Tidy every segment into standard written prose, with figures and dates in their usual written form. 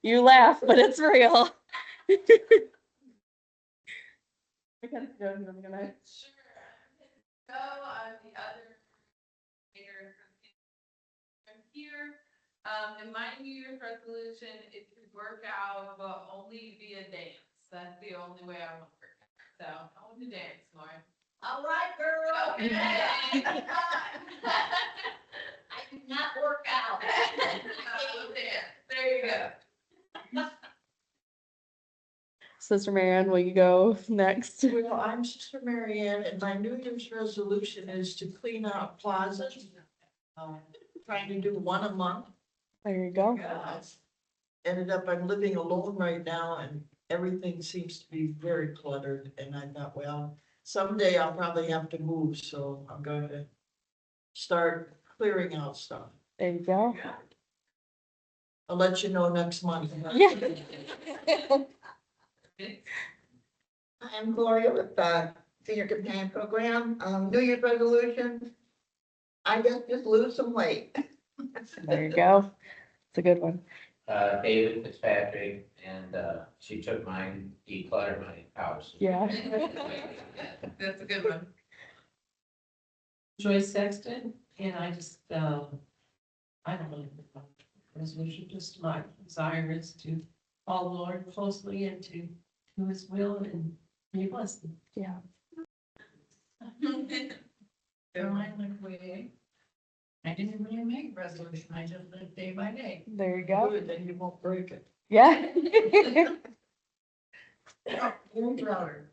You laugh, but it's real. Sure. Go on the other here. From here, in my New Year's resolution, it could work out, but only via dance. That's the only way I want to work out. So I want to dance more. All right, girl. Okay. I do not work out. There you go. Sister Marianne, will you go next? Well, I'm Sister Marianne, and my New Year's resolution is to clean out closets. Trying to do one a month. There you go. Ended up, I'm living alone right now, and everything seems to be very cluttered, and I thought, well, someday I'll probably have to move, so I'm going to start clearing out stuff. There you go. I'll let you know next month. Yeah. I'm Gloria with the Senior Companion Program, New Year's resolution. I guess just lose some weight. There you go. It's a good one. David Fitzpatrick, and she took mine, decluttered my house. Yeah. That's a good one. Joyce Sexton, and I just, I don't know, resolution, just my desire is to follow the Lord closely and to do his will and be blessed. Yeah. Caroline McWay. I didn't really make a resolution, I just lived day by day. There you go. Good, then you won't break it. Yeah. Your brother.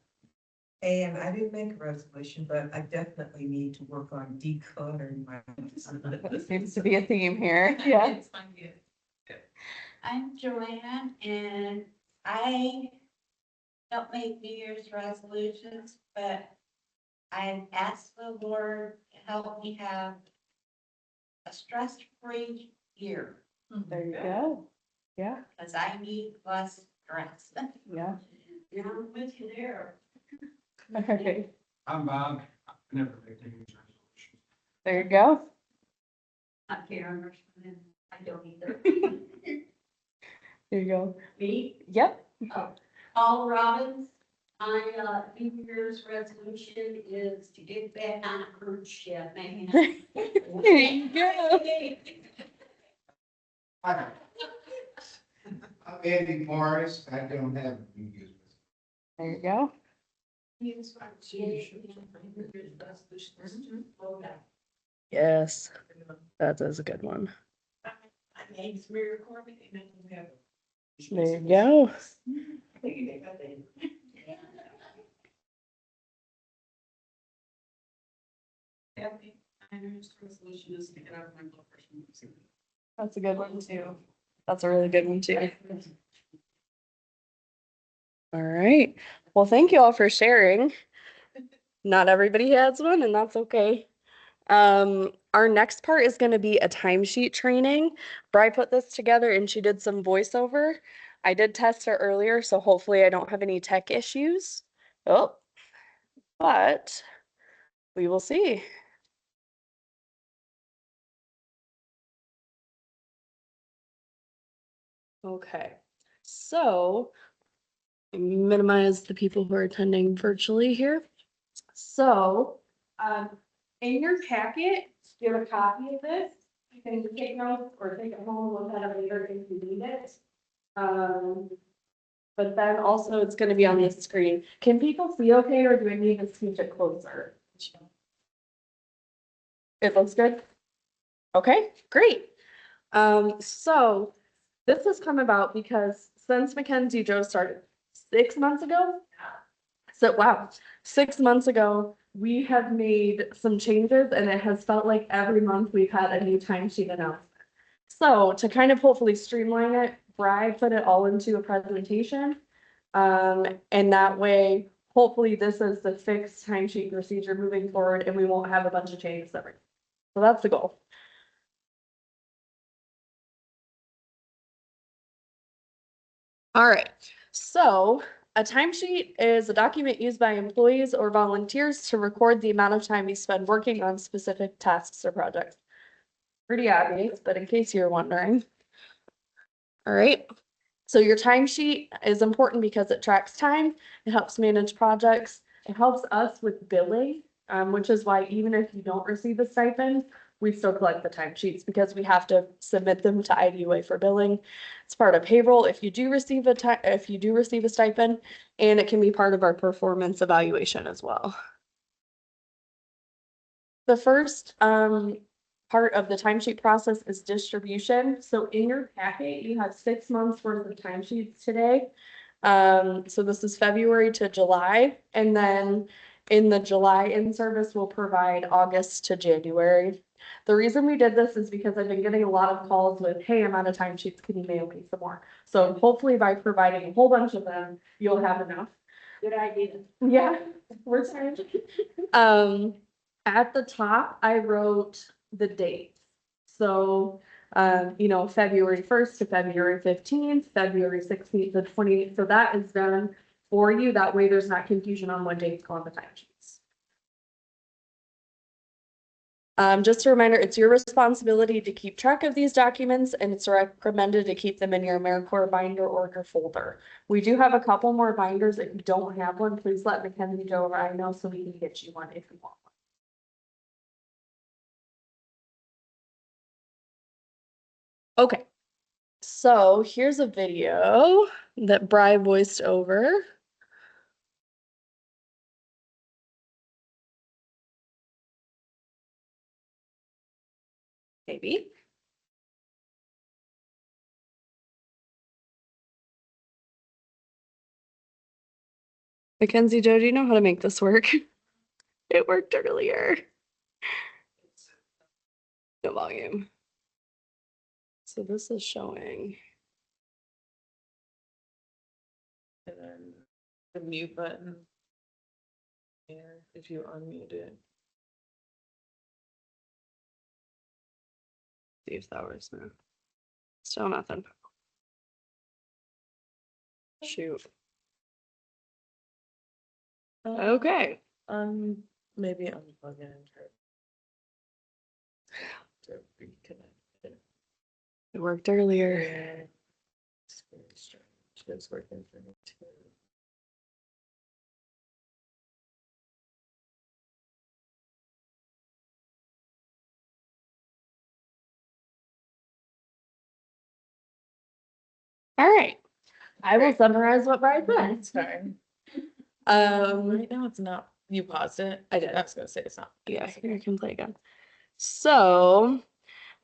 And I didn't make a resolution, but I definitely need to work on decluttering my. Seems to be a theme here. Yeah. It's fun, yeah. I'm Joanne, and I don't make New Year's resolutions, but I asked the Lord to help me have a stress-free year, There you go. Yeah. because I need less stress. Yeah. Yeah, I'm with you there. Okay. I'm Bob. I never make any resolutions. There you go. I'm Karen, and I don't either. There you go. Me, Yep. Paul Robbins, my New Year's resolution is to get back on a cruise ship, man. There you go. I'm Andy Morris. I don't have a New Year's resolution. There you go. Yes. That is a good one. I made Smear Corbin, and I don't have. There you go. Resolution is to get out of my blood pressure. That's a good one too. That's a really good one too. All right. Well, thank you all for sharing. Not everybody has one, and that's okay. Our next part is going to be a timesheet training. Bri put this together and she did some voiceover. I did test her earlier, so hopefully I don't have any tech issues. Oh, but we will see. Okay, so minimize the people who are attending virtually here. So, in your packet, you have a copy of this. You can take notes or take it home, look at it later if you need it. But then also it's going to be on the screen. Can people see okay, or do I need to scooch it closer? It looks good. Okay, great. So this has come about because since Mackenzie Joe started 6 months ago, so wow, 6 months ago, we have made some changes and it has felt like every month we've had a new timesheet announcement. So to kind of hopefully streamline it, Bri put it all into a presentation. And that way, hopefully this is the fixed timesheet procedure moving forward and we won't have a bunch of changes every. So that's the goal. All right, so a timesheet is a document used by employees or volunteers to record the amount of time you spend working on specific tasks or projects. Pretty obvious, but in case you're wondering. All right, So your timesheet is important because it tracks time, it helps manage projects, it helps us with billing, which is why even if you don't receive a stipend, we still collect the timesheets because we have to submit them to IDUA for billing. It's part of payroll if you do receive a stipend, and it can be part of our performance evaluation as well. The first part of the timesheet process is distribution. So in your packet, you have 6 months worth of timesheets today. So this is February to July, and then in the July in-service, we'll provide August to January. The reason we did this is because I've been getting a lot of calls with, hey, I'm out of timesheets, can you mail me some more? So hopefully by providing a whole bunch of them, you'll have enough. Good idea. Yeah, we're trying. At the top, I wrote the dates. So, February 1st to February 15th, February 16th to 28th. So that is done for you. That way there's not confusion on what dates go on the timesheets. Just a reminder, it's your responsibility to keep track of these documents, and it's recommended to keep them in your AmeriCorps binder or your folder. We do have a couple more binders. If you don't have one, please let Mackenzie, Joe, or I know so we can get you one if you want one. Okay, so here's a video that Bri voiced over. Maybe. Mackenzie, Joe, do you know how to make this work? It worked earlier. No volume. So this is showing. And then the mute button. Here, if you unmute it. See if that works now. Still nothing. Shoot. Okay. Maybe unplug it and try to reconnect it. It worked earlier. Yeah. It's very strange. It's working for me too. All right. I will summarize what Bri said. It's fine. Right now it's not. You paused it. I did. I was gonna say it's not. Yeah, here I can play again. So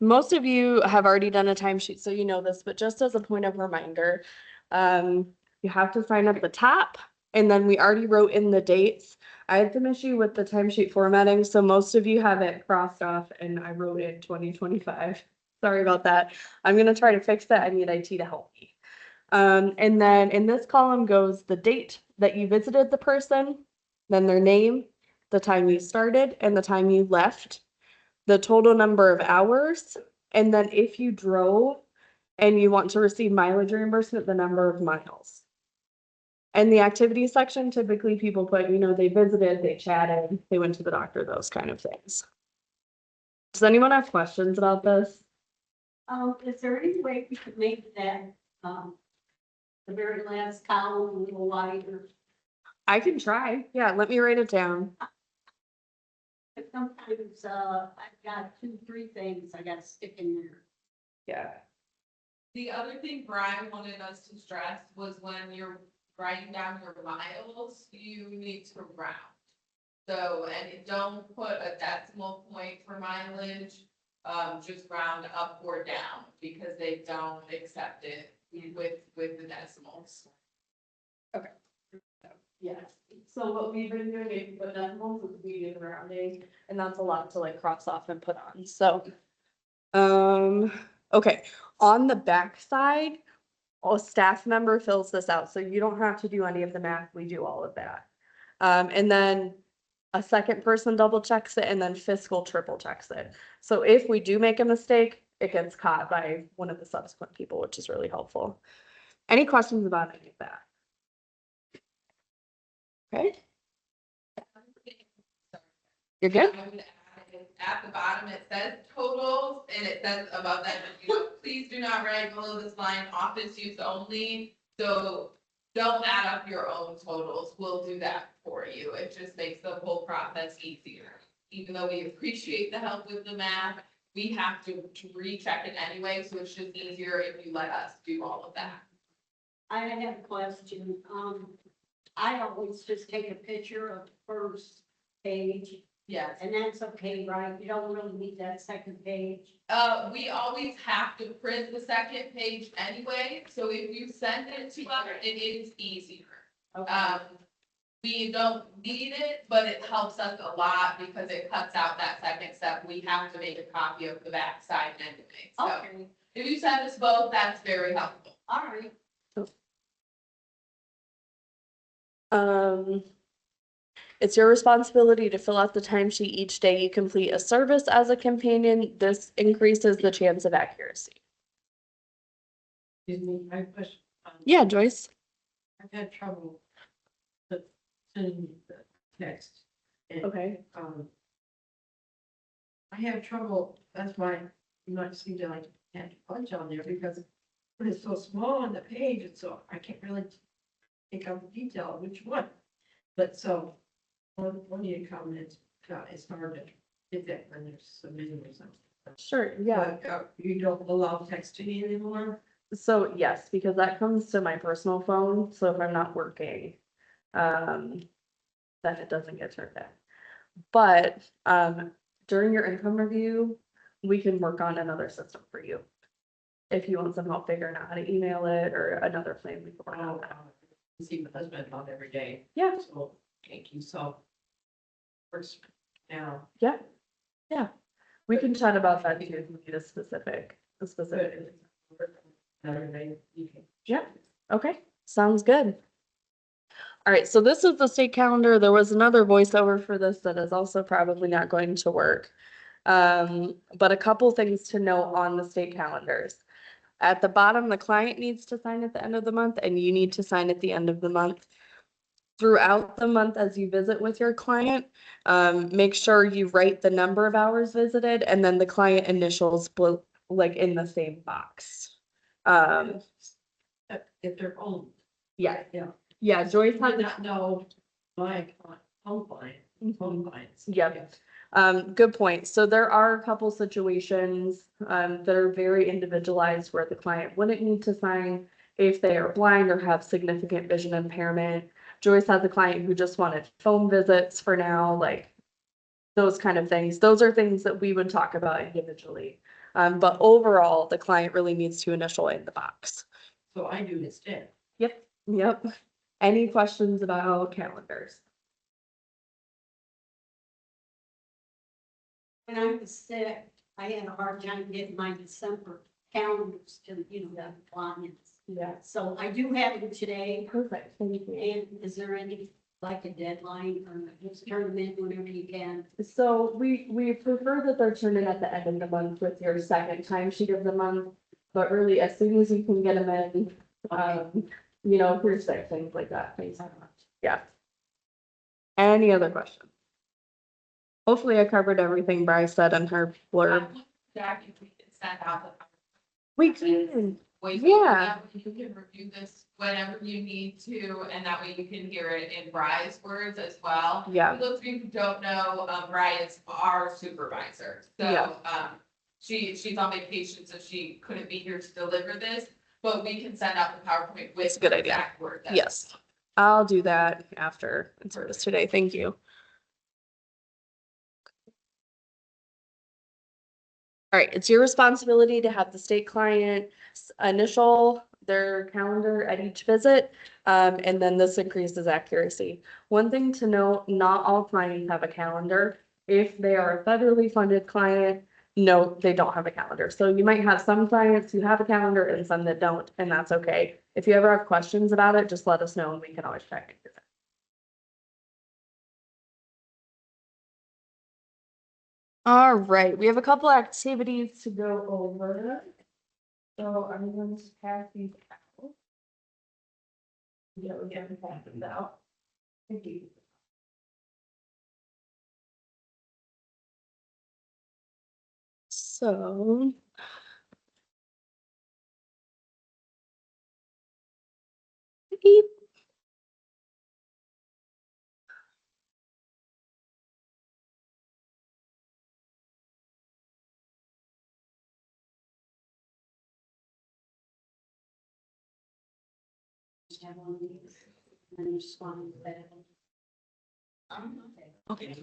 most of you have already done a timesheet, so you know this, but just as a point of reminder, you have to sign up the top, and then we already wrote in the dates. I had some issue with the timesheet formatting, so most of you have it crossed off, and I wrote in 2025. Sorry about that. I'm gonna try to fix that. I need IT to help me. And then in this column goes the date that you visited the person, then their name, the time you started, and the time you left, the total number of hours, and then if you drove and you want to receive mileage reimbursement, the number of miles. And the activity section, typically people put, they visited, they chatted, they went to the doctor, those kind of things. Does anyone have questions about this? Is there any way we could make that, the very last column a little wider? I can try. Yeah, let me write it down. But sometimes, I've got 2, 3 things I gotta stick in there. Yeah. The other thing Brian wanted us to stress was when you're writing down your miles, you need to round. So, and don't put a decimal point for mileage, just round up or down, because they don't accept it with the decimals. Yes. So what we've been doing, if you put decimals, is we do the rounding, and that's a lot to like cross off and put on. So, okay, on the back side, a staff member fills this out, so you don't have to do any of the math. We do all of that. And then a second person double checks it, and then fiscal triple checks it. So if we do make a mistake, it gets caught by one of the subsequent people, which is really helpful. Any questions about any of that? Okay. You're good? I would add, at the bottom, it says totals, and it says above that, please do not right below this line, office use only, so don't add up your own totals, we'll do that for you, it just makes the whole process easier. Even though we appreciate the help with the math, we have to recheck it anyway, so it's just easier if you let us do all of that. I have a question. I always just take a picture of the first page, Yes. and that's okay, right? You don't really need that second page. We always have to print the second page anyway, so if you send it to us, it is easier. Okay. We don't need it, but it helps us a lot because it cuts out that second step. We have to make a copy of the back side anyway. So Okay, if you send us both, that's very helpful. all right. It's your responsibility to fill out the timesheet each day you complete a service as a companion. This increases the chance of accuracy. Excuse me, I have a question. Yeah, Joyce? I've had trouble with sending the text. And, Okay. I have trouble, that's why you might see that I had to punch on there because it's so small on the page, and so I can't really pick up the detail of which one. But so, one of your comments, it's hard to get that when there's submitting or something. Sure, yeah. But, you don't allow texting anymore? So yes, because that comes to my personal phone, so if I'm not working, then it doesn't get turned in. But, during your income review, we can work on another system for you. If you want some help figuring out how to email it or another plan, we can work on that. See my husband about every day. Yeah, So, thank you, so. First, now. yeah, yeah. We can chat about that too if you need a specific. Another day, you can. Yeah, okay, sounds good. All right, so this is the state calendar. There was another voiceover for this that is also probably not going to work. But a couple things to note on the state calendars. At the bottom, the client needs to sign at the end of the month and you need to sign at the end of the month. Throughout the month as you visit with your client, make sure you write the number of hours visited and then the client initials like in the same box. If they're home. Yeah, Yeah. yeah, Joyce I has did not know my home clients. Yep. Good point. So there are a couple situations, that are very individualized where the client wouldn't need to sign if they are blind or have significant vision impairment. Joyce has a client who just wanted phone visits for now, like those kind of things. Those are things that we would talk about individually. But overall, the client really needs to initial in the box. So I do instead. Yep. Any questions about calendars? When I was sick, I had a hard time getting my December calendars to, the clients. Yeah. So I do have them today. Perfect, thank you. And is there any, like a deadline or just turn them in whenever you can? So we prefer that they're turned in at the end of the month with your second timesheet of the month. But really, as soon as you can get them in, if you're sick, things like that. Thanks so much. Yeah. Any other questions? Hopefully I covered everything Bryce said in her blurb. Jack, if we can send out the. We can. Yeah. You can review this whenever you need to, and that way you can hear it in Bry's words as well. Yeah. For those of you who don't know, Bry is our supervisor, Yeah. so, she's on vacation, so she couldn't be here to deliver this, but we can send out the PowerPoint with. That's a good the idea. exact word that- Yes. I'll do that after service today. Thank you. All right, it's your responsibility to have the state client initial their calendar at each visit, and then this increases accuracy. One thing to note, not all clients have a calendar. If they are a federally funded client, no, they don't have a calendar. So you might have some clients who have a calendar and some that don't, and that's okay. If you ever have questions about it, just let us know and we can always check into it. All right, we have a couple activities to go over. So I'm going to pass these out. Yeah, we're getting pass these out. Thank you. So Beep. Just have one of these, and then just one of that. Okay.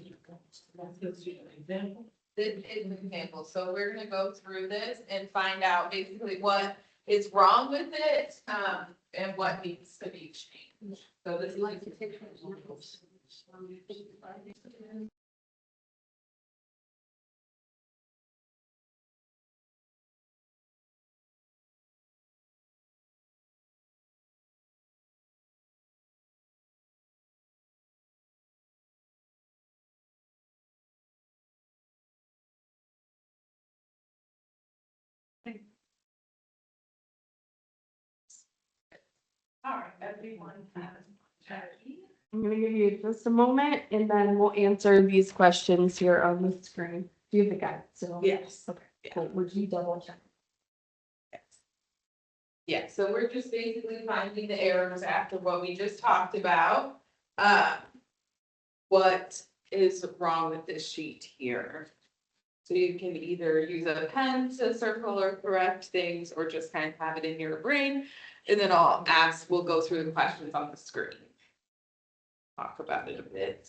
This is an example, so we're gonna go through this and find out basically what is wrong with it, and what needs to be changed. So this is Like to take examples. All right, everyone has. I'm gonna give you just a moment and then we'll answer these questions here on the screen. Do you have the guide? So. Yes. Okay, cool. Would you double check? Yeah, so we're just basically finding the errors after what we just talked about. What is wrong with this sheet here? So you can either use a pen to circle or correct things, or just kind of have it in your brain. And then we'll go through the questions on the screen. Talk about it a bit.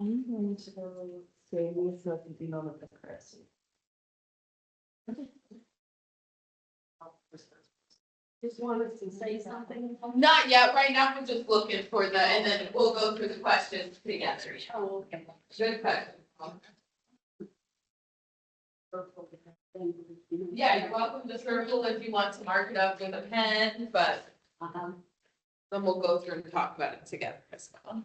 I'm going to say these so that you know what the correct. Just wanted to say something. Not yet, right now we're just looking for and then we'll go through the questions together. Oh, okay. Good question. Yeah, you're welcome to circle if you want to mark it up with a pen, but then we'll go through and talk about it together as well.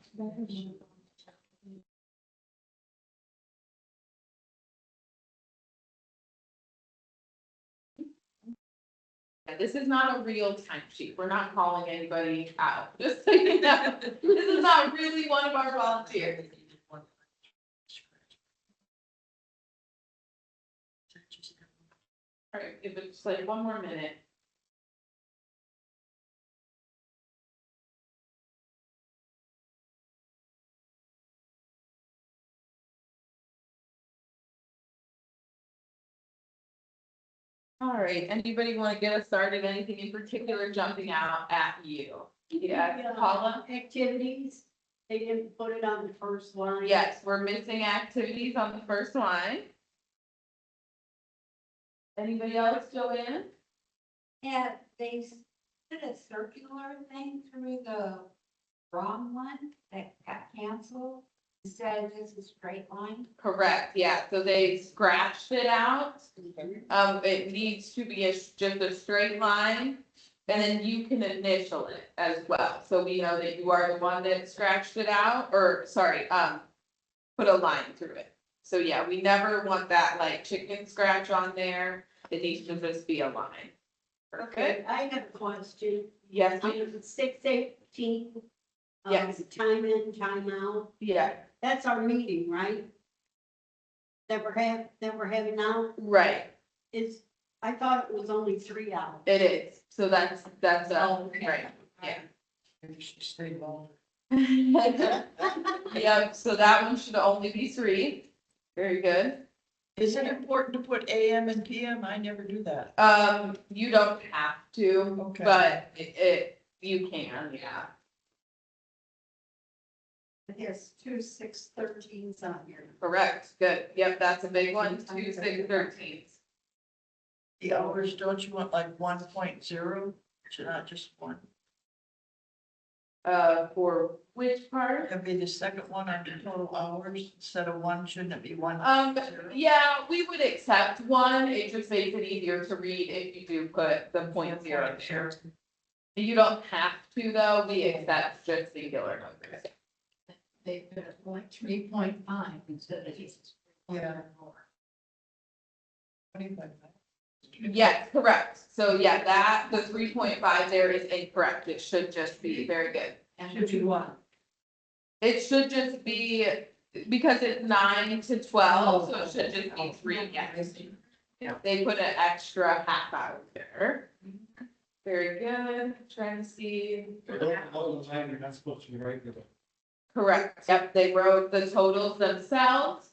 This is not a real timesheet. We're not calling anybody out. Just so you know, this is not really one of our volunteers. All right, give it just like one more minute. All right, anybody want to get us started? Anything in particular jumping out at you? Yeah, Paula? Activities, they didn't put it on the first line. Yes, we're missing activities on the first line. Anybody else, Joanne? Yeah, they did a circular thing through the wrong one that got canceled. Instead of just a straight line. Correct, yeah, so they scratched it out. It needs to be just a straight line, and then you can initial it as well, so we know that you are the one that scratched it out, or, sorry, put a line through it. So yeah, we never want that like chicken scratch on there, it needs to just be a line. Okay, I have a question. Yes, ma'am? On 6:18. Yes. Time in, time out. Yeah, That's our meeting, right? That we're having now right, I thought it was only 3 hours. it is, so that's, Oh, okay. right, yeah. Maybe she stayed longer. Yeah, so that one should only be 3. Very good. Is it important to put AM and PM? I never do that. You don't have to, Okay. but you can, yeah. There's 2 6:13s on here. Correct, good. Yep, that's a big one, 2 6 13s. The hours, don't you want like 1.0? Should not just one? For which part? That'd be the second one on the total hours instead of one, shouldn't it be one? Yeah, we would accept 1. It just makes it easier to read if you do put the .0 there. You don't have to though, we accept just singular numbers. They put it like 3.5 instead of just. Yeah. 25. Yes, correct. So yeah, the 3.5 there is incorrect. It should just be very good. And should be one. It should just be, because it's 9 to 12, so it should just be 3 yes. They put an extra half hour there. Very good, trying to see. All the time, you're not supposed to be right with it. Correct, yep, they wrote the totals themselves.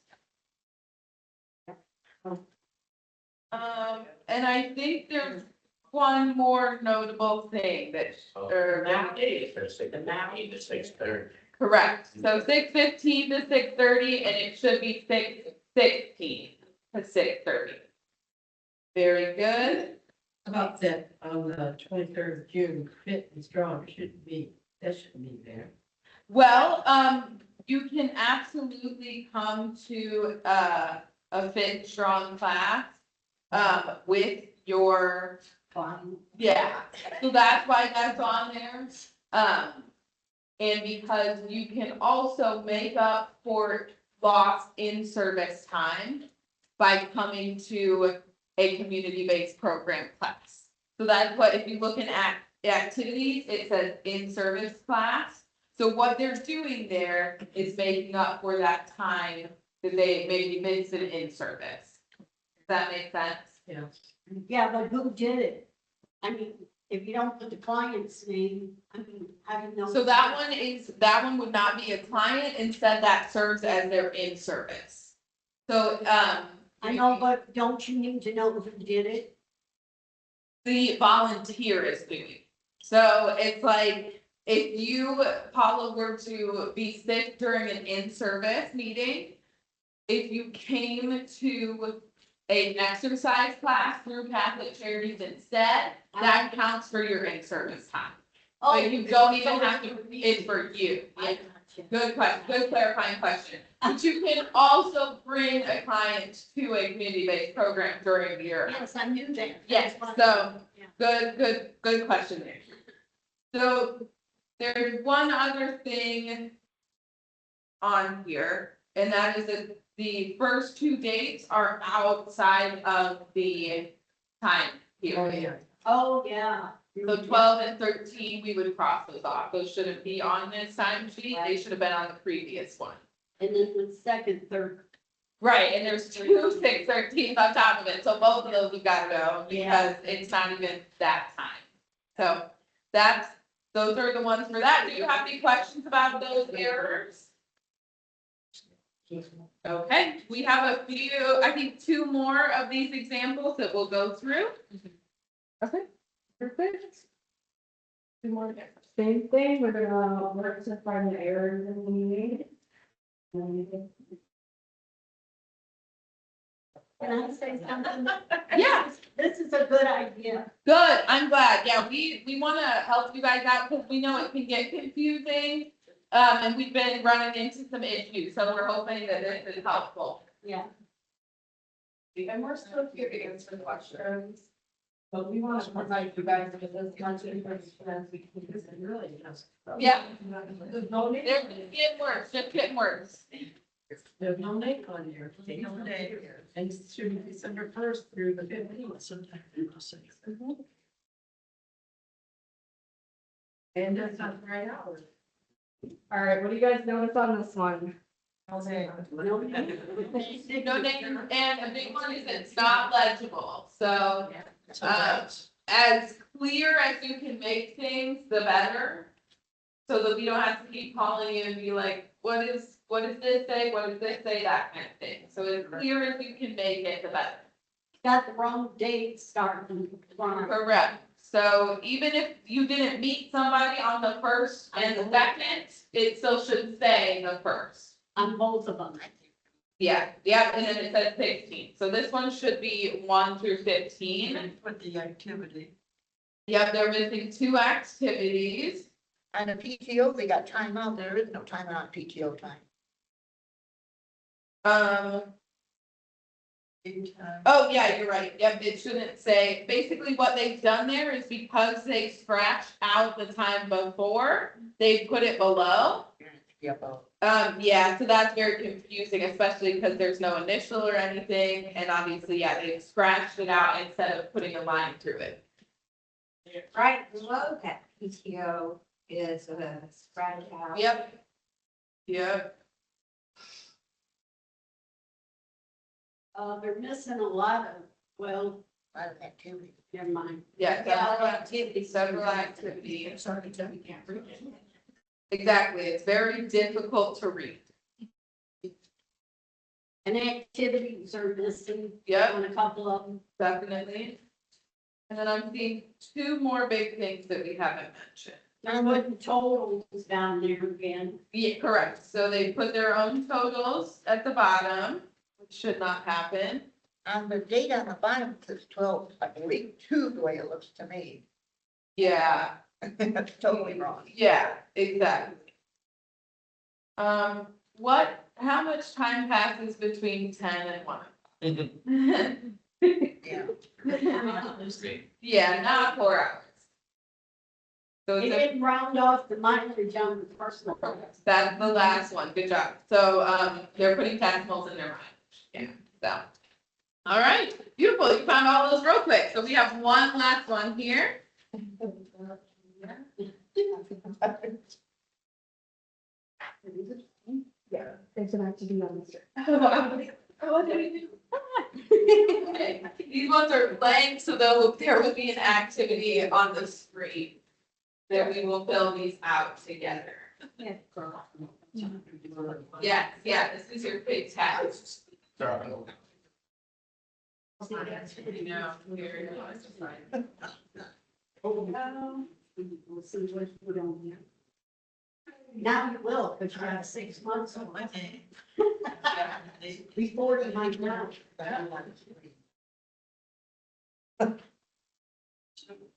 And I think there's one more notable thing that, or, Nowadays, for 6:15 to 6:30. correct, so 6:15 to 6:30, and it should be 6:16 to 6:30. Very good. About that, on the 23rd of June, fit and strong shouldn't be there. Well, you can absolutely come to, a fit strong class, with your, yeah, so that's why that's on there. And because you can also make up for lost in-service time by coming to a community-based program class. So that's what, if you look at activities, it says in-service class. So what they're doing there is making up for that time that they maybe missed an in-service. Does that make sense? Yeah. Yeah, but who did it? I mean, if you don't put the client's name, I mean, how do you know? So that one would not be a client, instead that serves as their in-service. So, I know, but don't you need to know who did it? the volunteer is doing. So it's like, if you, Paula, were to be sick during an in-service meeting, if you came to an exercise class through Catholic Charities instead, that counts for your in-service time. But you don't even have to, it's for you. Yeah. Good question, good clarifying question. But you can also bring a client to a community-based program during your. Yes, I knew that. Yes, so, good question there. So, there's one other thing on here, and that is that the first 2 dates are outside of the time period. Oh, yeah. So 12 and 13, we would cross those off. Those shouldn't be on this time sheet. They should have been on the previous one. And then the second, third. Right, and there's 2 6/13 on top of it, so both of those have got to go because it's not even that time. So those are the ones for that. Do you have any questions about those errors? Okay, we have a few, I think 2 more of these examples that we'll go through. Okay, perfect. 2 more. Same thing, we're gonna work to find the errors in the meeting. Can I say something? Yeah. This is a good idea. Good, I'm glad. Yeah, we wanna help you guys out because we know it can get confusing. And we've been running into some issues, so we're hoping that this is helpful. Yeah. And we're still here to answer questions. But we want to provide you guys with as much information as we can, because it really just. Yeah. There's no need. They're just getting worse, just getting worse. There's no date on here. No date. And it should be December 1st through the 15th. Sometime in the six. And that's not the right hours. All right, what do you guys notice on this one? No name, and a big one is it's not legible, so, So that's, as clear as you can make things, the better. So that we don't have to keep calling you and be like, what does this say, what does this say, that kind of thing. So as clear as you can make it, the better. Got the wrong date starting. Correct. So even if you didn't meet somebody on the 1st and the 2nd, it still should say the 1st. On both of them. Yeah, and then it says 16. So this one should be 1 through 15. with the activity. Yep, they're missing 2 activities. And the PTO, they got time out, there is no time out PTO time. Oh, yeah, you're right. Yep, it shouldn't say, basically what they've done there is because they scratched out the time before, they put it below. Yeah, so that's very confusing, especially because there's no initial or anything, and obviously, yeah, they scratched it out instead of putting a line through it. Right below that PTO is a scratch out. Yep. Yep. They're missing a lot of, well, A lot of activity. never mind. Yeah, several activities. Exactly, it's very difficult to read. And activities are missing Yep, on a couple of them. definitely. And then I'm seeing two more big things that we haven't mentioned. They're putting totals down there again. Yeah, correct. So they put their own totals at the bottom, which should not happen. The date on the bottom says 12, I believe, 2, the way it looks to me. Yeah, That's totally wrong. yeah, exactly. How much time passes between 10 and 1? Yeah. Yeah, not 4 hours. So They it's didn't round off the mileage on the personal. that's the last one. Good job. So, they're putting decimals in their mileage. Yeah, so. All right, beautiful. You found all those real quick. So we have one last one here. Yeah, there's an activity on this. Okay, these ones are blank, so there will be an activity on the screen that we will fill these out together. Yes, yeah, this is your big test. No, here, We'll see what you put on there. Now you will, because you have 6 months on it. Before you might know.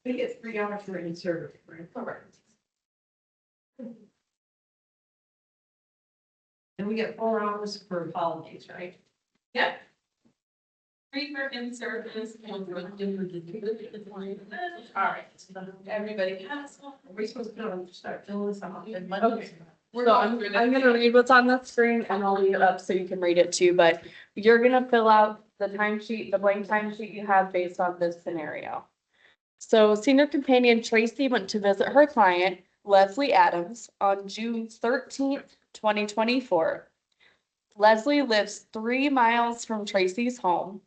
We get 3 hours for any service, right? correct. And we get 4 hours for holidays, right? Yep. Free for in-service and for all right, everybody has one. Are we supposed to start filling this out? Okay. We're So going I'm through this. gonna read what's on the screen and I'll leave it up so you can read it too, but you're gonna fill out the timesheet, the blank timesheet you have based on this scenario. So senior companion Tracy went to visit her client, Leslie Adams, on June 13th, 2024. Leslie lives 3 miles from Tracy's home.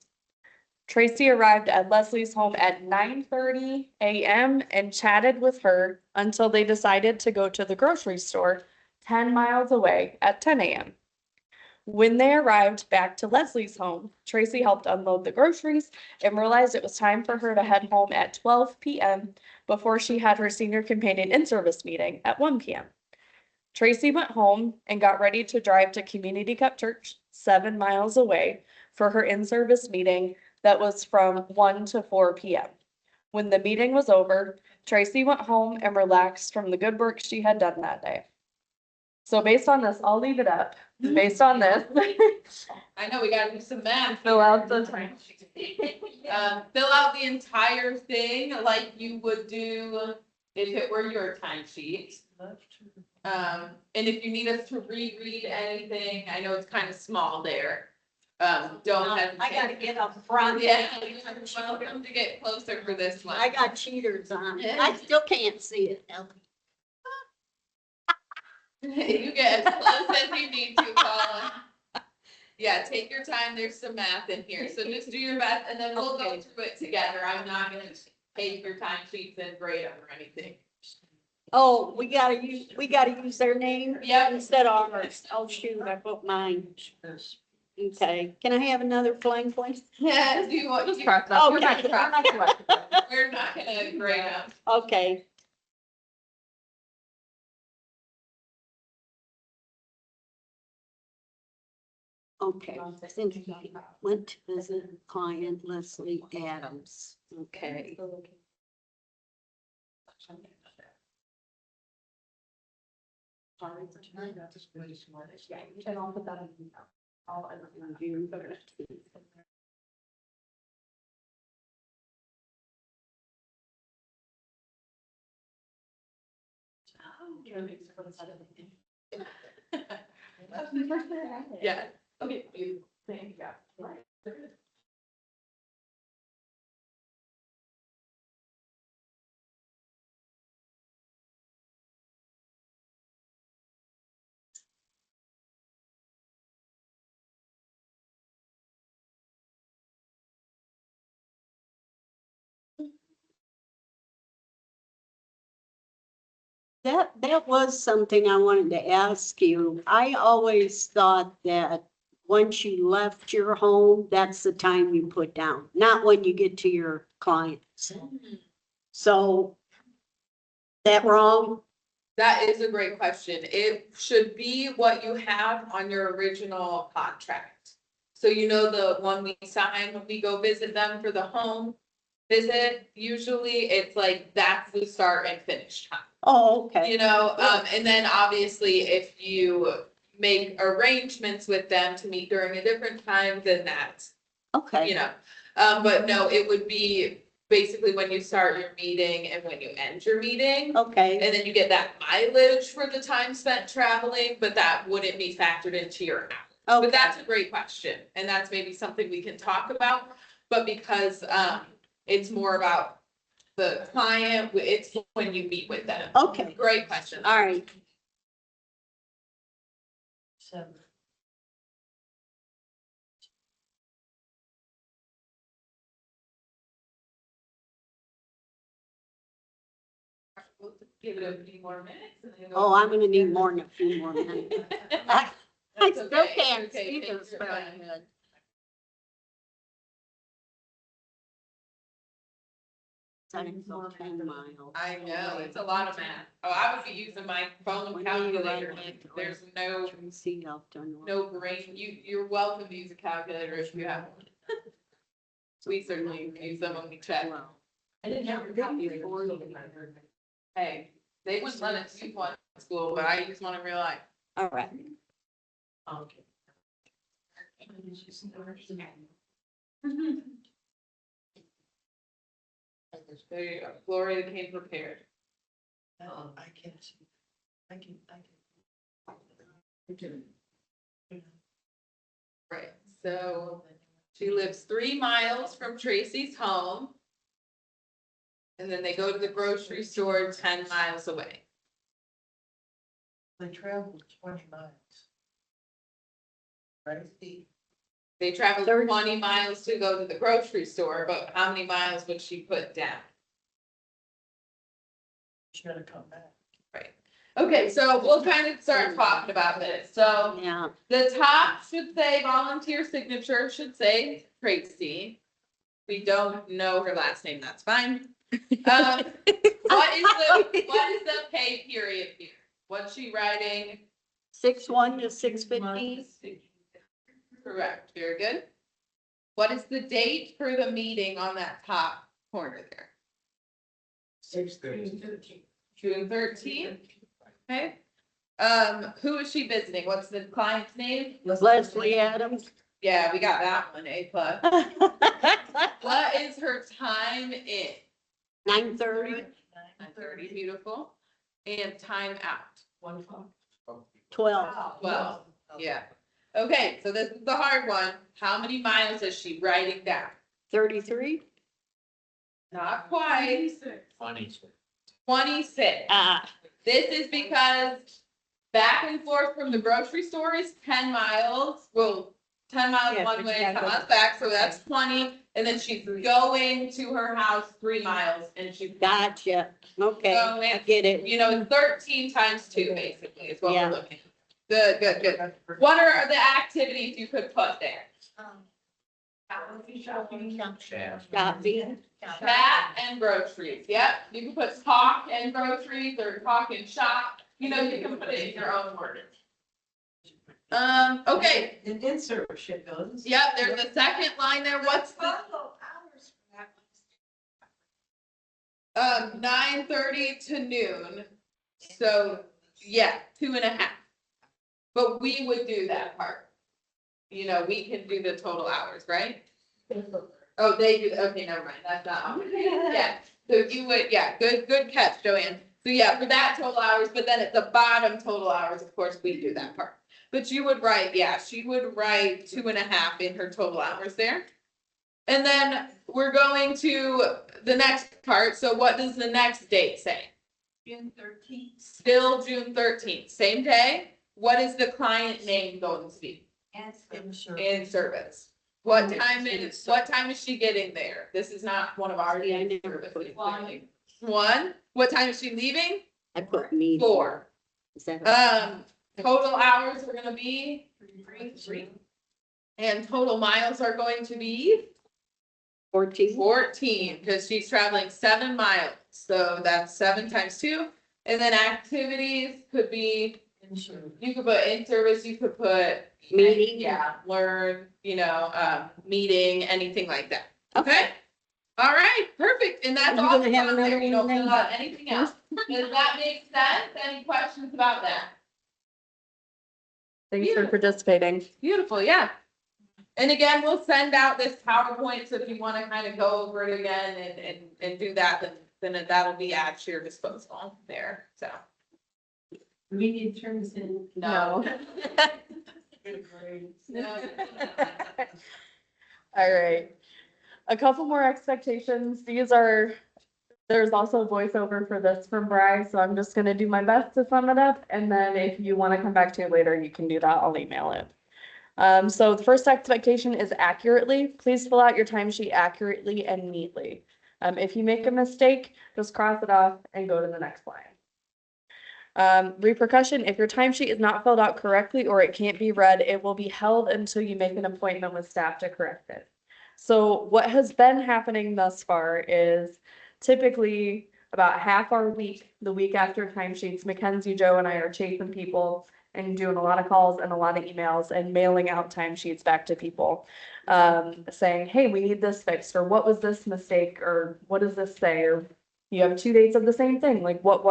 Tracy arrived at Leslie's home at 9:30 a.m. and chatted with her until they decided to go to the grocery store 10 miles away at 10 a.m. When they arrived back to Leslie's home, Tracy helped unload the groceries and realized it was time for her to head home at 12 p.m. before she had her senior companion in-service meeting at 1 p.m. Tracy went home and got ready to drive to Community Cup Church, 7 miles away, for her in-service meeting that was from 1 to 4 p.m. When the meeting was over, Tracy went home and relaxed from the good work she had done that day. So based on this, I'll leave it up. Based on this, I know we gotta do some math. fill out the time. Fill out the entire thing like you would do if it were your timesheet. And if you need us to reread anything, I know it's kind of small there. Don't hesitate. I gotta get up front. Yeah, you're welcome to get closer for this one. I got cheaters on. I still can't see it. You get as close as you need to, Paula. Yeah, take your time. There's some math in here, so just do your best, and then we'll go Okay. through it together. I'm not gonna take your time sheets and grade them or anything. Oh, we gotta use their name Yep. instead of ours. Oh, shoot, I put mine. Okay, can I have another flame, please? Yeah, do you want? Just cross that. We're not- Okay. we're not collecting. We're not gonna grade them. Okay. Okay, since we went to visit client Leslie Adams, okay. Yeah, and I'll put that in. I'll review the rest. Yeah. Okay, thank you. That was something I wanted to ask you. I always thought that once you left your home, that's the time you put down, not when you get to your clients. So, that wrong? That is a great question. It should be what you have on your original contract. So you know the one we sign when we go visit them for the home visit, usually it's like that's the start and finish time. Oh, okay. You know, and then obviously if you make arrangements with them to meet during a different time, then that's, Okay. you know. But no, it would be basically when you start your meeting and when you end your meeting. Okay. And then you get that mileage for the time spent traveling, but that wouldn't be factored into your hours. But Okay. that's a great question, and that's maybe something we can talk about. But because, it's more about the client, it's when you meet with them. Okay. Great question. All right. So. Give it a few more minutes and then. Oh, I'm gonna need more than a few more minutes. I That's still okay, can't it's okay, see take this your very time. good. Time for 10 miles. I know, it's a lot of math. Oh, I would be using my phone calculator. There's no, Tracy Elton. no brain. You're welcome to use a calculator if you have one. We certainly use them when we check. Well, I didn't have a calculator. Hey, they wouldn't let us use one in school, but I use one in real life. all right. Okay. There you go. Gloria came prepared. I can't see. I can. Right, so she lives 3 miles from Tracy's home. And then they go to the grocery store 10 miles away. They traveled 20 miles. Right? They travel 30. 20 miles to go to the grocery store, but how many miles would she put down? She's gonna come back. Right, okay, so we'll kind of start talking about this, so. Yeah. The top should say volunteer signature, should say Tracy. We don't know her last name, that's fine. What is the pay period here? What's she writing? 6/1 to 6/15. Correct, very good. What is the date for the meeting on that top corner there? 6:30. June 13th, okay. Who is she visiting? What's the client's name? Leslie Adams. Yeah, we got that one, A+. What is her time in? 9:30, 9:30, beautiful. And time out? 1 o'clock. 12. 12, yeah. Okay, so this is the hard one. How many miles is she writing down? 33. Not quite. 26. Ah, This is because back and forth from the grocery store is 10 miles. Well, 10 miles Yeah, one but way, you 10 gotta go- miles back, so that's 20. And then she's going to her house 3 miles and she's, gotcha. Okay, So I get it. you know, 13 times 2 basically is what Yeah. we're looking. Good, good, good. What are the activities you could put there? Shopping. Chat and groceries, yep, you can put talk and groceries or talk and shop, you know, you can put it in your own words. Okay, An insert should go. yep, there's a second line there, what's the, 9:30 to noon, so, yeah, 2.5. But we would do that part. You know, we can do the total hours, right? Oh, they do, okay, never mind, that's not, on. Yeah, so you would, yeah, good catch, Joanne. So yeah, for that total hours, but then at the bottom total hours, of course, we do that part. But you would write, yeah, she would write 2.5 in her total hours there. And then we're going to the next part, so what does the next date say? June 13th. Still June 13th, same day, what is the client name going to be? In service. What time is she getting there? This is not one of our Yeah, I days never services. put it. 1, what time is she leaving? I put me. 4. Is that? Total hours are gonna be 3. And total miles are going to be 14? 14, because she's traveling 7 miles, so that's 7 times 2. And then activities could be, you could put in service, you could put. Meeting. Yeah, learn, meeting, anything like that, okay? All right, perfect, and that's Are you all gonna that's have on there, another you one don't fill then? out anything else. Does that make sense? Any questions about that? Thanks for participating. Beautiful, yeah. And again, we'll send out this PowerPoint, so if you wanna kind of go over it again and do that, then that'll be at your disposal there, so. We need to turn this in. No. No. All right. A couple more expectations. There's also a voiceover for this from Bri, so I'm just gonna do my best to sum it up, and then if you wanna come back to it later, you can do that, I'll email it. So the first expectation is accurately. Please fill out your timesheet accurately and neatly. If you make a mistake, just cross it off and go to the next line. Repercussion, if your timesheet is not filled out correctly or it can't be read, it will be held until you make an appointment with staff to correct it. So what has been happening thus far is typically about half our week, the week after timesheets, Mackenzie, Joe, and I are chasing people and doing a lot of calls and a lot of emails and mailing out timesheets back to people, saying, hey, we need this fixed, or what was this mistake, or what does this say, or you have 2 dates of the same thing, like what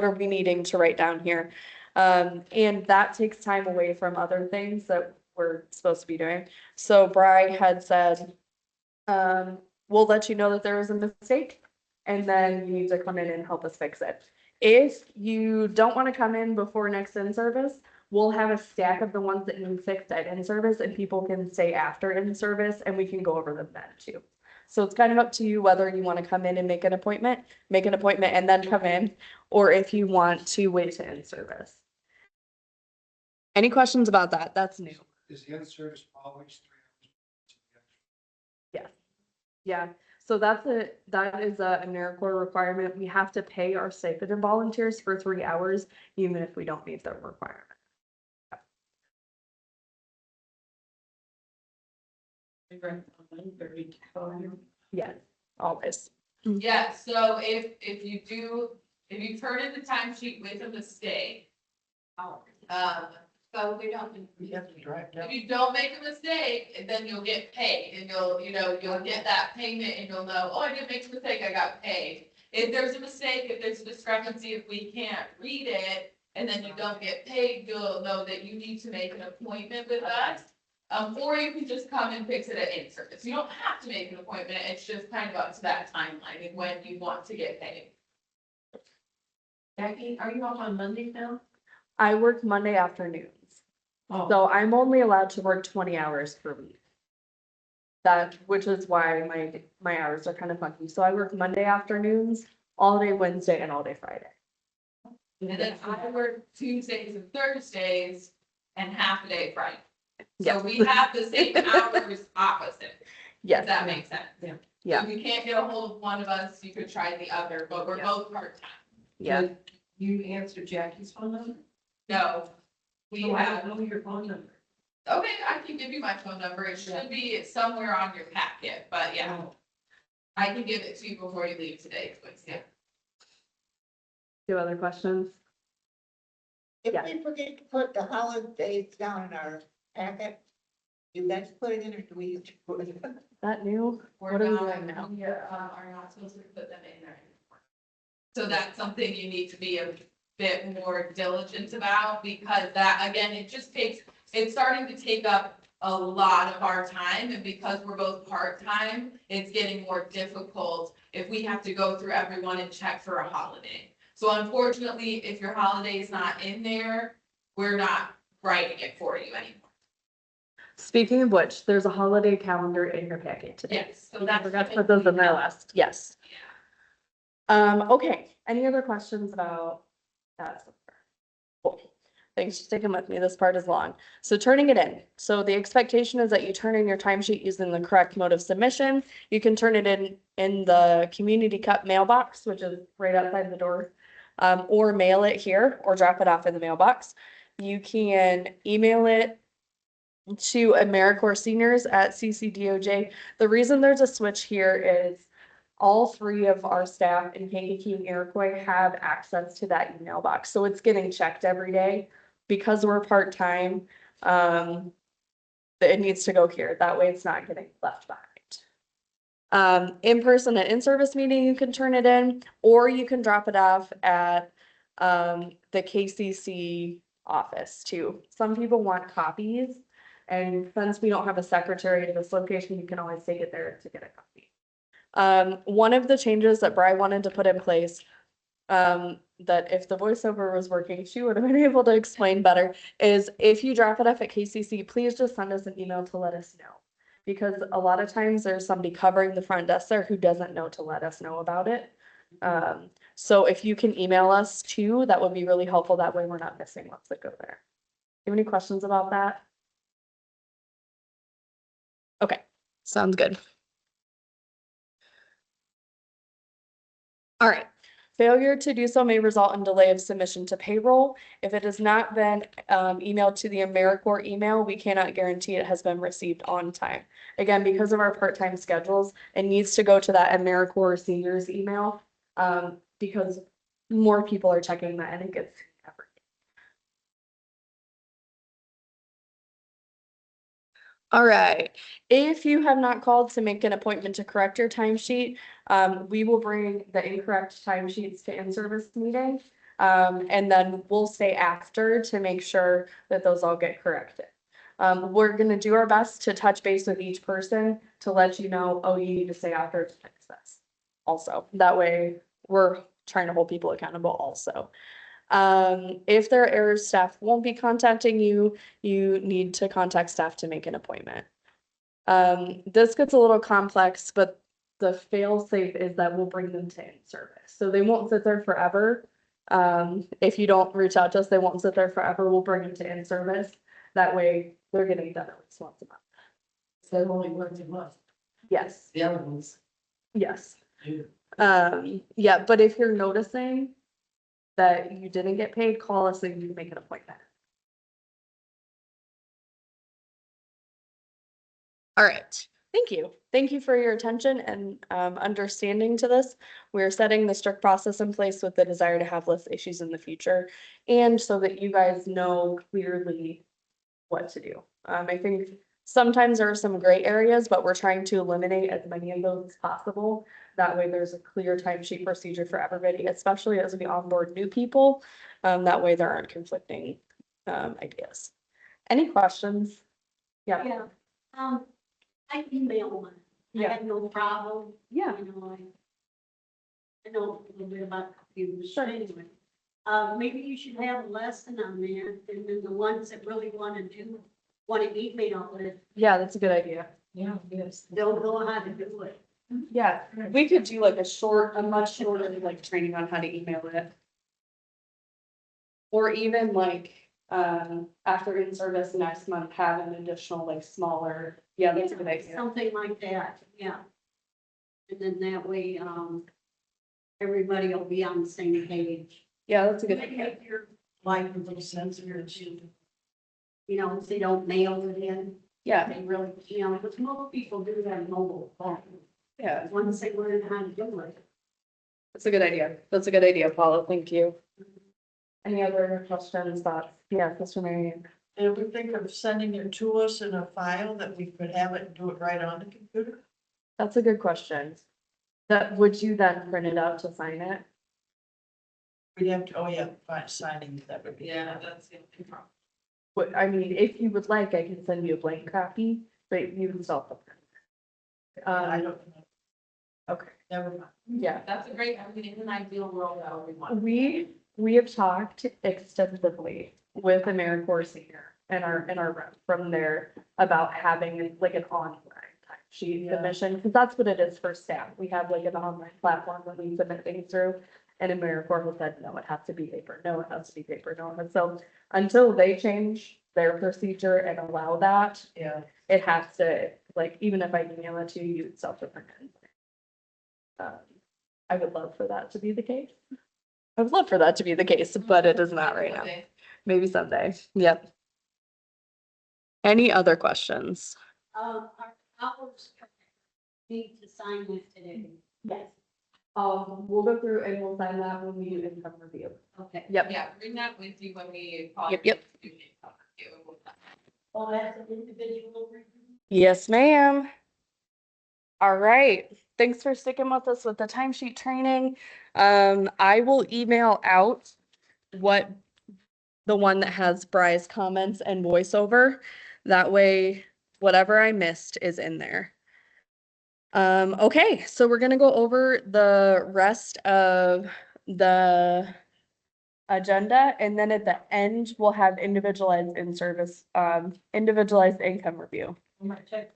are we needing to write down here? And that takes time away from other things that we're supposed to be doing. So Bri had said, we'll let you know that there was a mistake, and then you need to come in and help us fix it. If you don't want to come in before next in-service, we'll have a stack of the ones that need fixed at in-service, and people can stay after in-service, and we can go over them then too. So it's kind of up to you whether you want to come in and make an appointment and then come in, or if you want to wait to in-service. Any questions about that? That's new. Is the in-service always 3 hours? Yeah, so that is a AmeriCorps requirement. We have to pay our stipend volunteers for 3 hours, even if we don't meet the requirement. Yes, always. Yeah, so if you turn in the timesheet with a mistake, So we don't. We have to drive down. if you don't make a mistake, then you'll get paid, and you'll get that payment, and you'll know, oh, I didn't make a mistake, I got paid. If there's a mistake, if there's a discrepancy, if we can't read it, and then you don't get paid, you'll know that you need to make an appointment with us. Or you can just come and fix it at in-service. You don't have to make an appointment, it's just kind of up to that timeline and when you want to get paid. Jackie, are you off on Monday now? I work Monday afternoons, Oh, so I'm only allowed to work 20 hours per week. Which is why my hours are kind of funky. So I work Monday afternoons, all day Wednesday, and all day Friday. And then I work Tuesdays and Thursdays and half a day Friday. So Yeah. we have the same hours opposite, if Yes, that makes sense. Yeah. So if you can't get a hold of one of us, you could try the other, but we're both part-time. yeah. did you answer Jackie's phone number? No, we So I have, don't know your phone number. okay, I can give you my phone number. It should be somewhere on your packet, but yeah, Oh, I can give it to you before you leave today, please, yeah. Do other questions? If Yeah. we forget to put the holidays down in our packet, you guys put it in or do we have to put it in? That new? We're What are we not, doing now? we are not supposed to put them in there anymore. So that's something you need to be a bit more diligent about, because that, again, it's starting to take up a lot of our time, and because we're both part-time, it's getting more difficult if we have to go through everyone and check for a holiday. So unfortunately, if your holiday is not in there, we're not writing it for you anymore. Speaking of which, there's a holiday calendar in your packet today. Yes, so I that's. forgot to put those in there last, yes. Okay, any other questions about that? Cool. Thanks for sticking with me, this part is long. So turning it in, so the expectation is that you turn in your timesheet using the correct mode of submission. You can turn it in the community cup mailbox, which is right outside the door. or mail it here or drop it off in the mailbox. You can email it to AmeriCorps The reason there's a switch here is all three of our staff in Kankakee and Iroquois have access to that email box, so it's getting checked every day. Because we're part-time, it needs to go here, that way it's not getting left behind. In person and in-service meeting, you can turn it in, or you can drop it off at, the KCC office too. Some people want copies, and since we don't have a secretary at this location, you can always take it there to get a copy. One of the changes that Bri wanted to put in place, that if the voiceover was working, she would have been able to explain better, is if you drop it off at KCC, please just send us an email to let us know. Because a lot of times there's somebody covering the front desk there who doesn't know to let us know about it. So if you can email us too, that would be really helpful. That way we're not missing ones that go there. Do you have any questions about that? Okay, sounds good. All right. Failure to do so may result in delay of submission to payroll. If it has not been emailed to the AmeriCorps email, we cannot guarantee it has been received on time. Again, because of our part-time schedules, it needs to go to that AmeriCorps seniors email because more people are checking that and it gets covered. All right, if you have not called to make an appointment to correct your timesheet, we will bring the incorrect timesheets to in-service meeting. And then we'll stay after to make sure that those all get corrected. We're gonna do our best to touch base with each person to let you know, oh, you need to stay after to fix this. Also, that way we're trying to hold people accountable also. If there are errors, staff won't be contacting you. You need to contact staff to make an appointment. This gets a little complex, but the fail safe is that we'll bring them to in-service. So they won't sit there forever. If you don't reach out to us, they won't sit there forever. We'll bring them to in-service. That way they're getting done at least once a month. So only once a month. Yes, The other ones. yes. Yeah. Yeah, but if you're noticing that you didn't get paid, call us and you can make an appointment. All right, thank you. Thank you for your attention and understanding to this. We're setting the strict process in place with the desire to have less issues in the future and so that you guys know clearly what to do. I think sometimes there are some gray areas, but we're trying to eliminate as many of those as possible. That way there's a clear timesheet procedure for everybody, especially as we onboard new people. That way there aren't conflicting ideas. Any questions? Yeah. Yeah, I email one. I Yeah. have no problem. Yeah. You know, I know a little bit about computers, Sure. but anyway. Maybe you should have a lesson on there, and then the ones that really wanna email it, Yeah, that's a good idea. Yeah, yes. they'll know how to do it. Yeah, we could do like a much shorter like training on how to email it. Or even like, after in-service next month, have an additional like smaller, yeah, that's a good idea. Something like that, yeah. And then that way, everybody will be on the same page. Yeah, that's a good Make idea. your Like a little sensitive too. you know, if they don't mail it in, Yeah, they really, you know, because most people do that mobile phone. yeah, Once they learn how to do it. that's a good idea. That's a good idea, Paula. Thank you. Any other questions, thoughts? Yeah, Mr. Marion. And we think of sending it to us in a file that we could have it and do it right on the computer? That's a good question. That, would you then print it out to sign it? We'd have to, oh yeah, signing, that would be. Yeah, that's the only problem. What, I mean, if you would like, I can send you a blank copy, but you can self. I don't know, Okay, never mind. yeah. That's a great, I mean, in an ideal world, that would be wonderful. We have talked extensively with AmeriCorps Senior and our rep from there about having like an online timesheet Yeah. submission, because that's what it is for staff. We have like an online platform that we submit things through. And AmeriCorps has said, no, it has to be paper, no, it has to be paper, no, and so until they change their procedure and allow that, Yeah, it has to, like, even if I email it to you, it's self-referred. I would love for that to be the case. I would love for that to be the case, but it is not right now. Maybe someday. Yep. Any other questions? Our hours need to sign this today. Yes. We'll go through and we'll sign that when we do income review. Okay. Yep. Yeah, bring that with you when we call. Yep, you yep. to do income review. Oh, that's an individual review. Yes, ma'am. All right. Thanks for sticking with us with the timesheet training. I will email out what the one that has Bry's comments and voiceover. That way, whatever I missed is in there. Okay, so we're gonna go over the rest of the agenda, and then at the end, we'll have individualized in-service, individualized income review. I'm gonna check.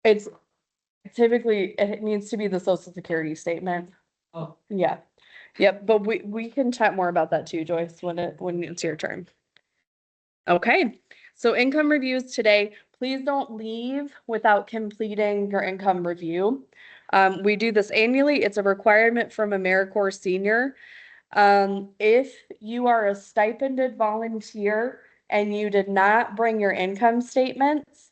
It's typically, it needs to be the social security statement. Oh. Yeah, yep, but we can chat more about that too, Joyce, when it's your turn. Okay, so income reviews today, please don't leave without completing your income review. We do this annually, it's a requirement from AmeriCorps Senior. If you are a stipended volunteer and you did not bring your income statements,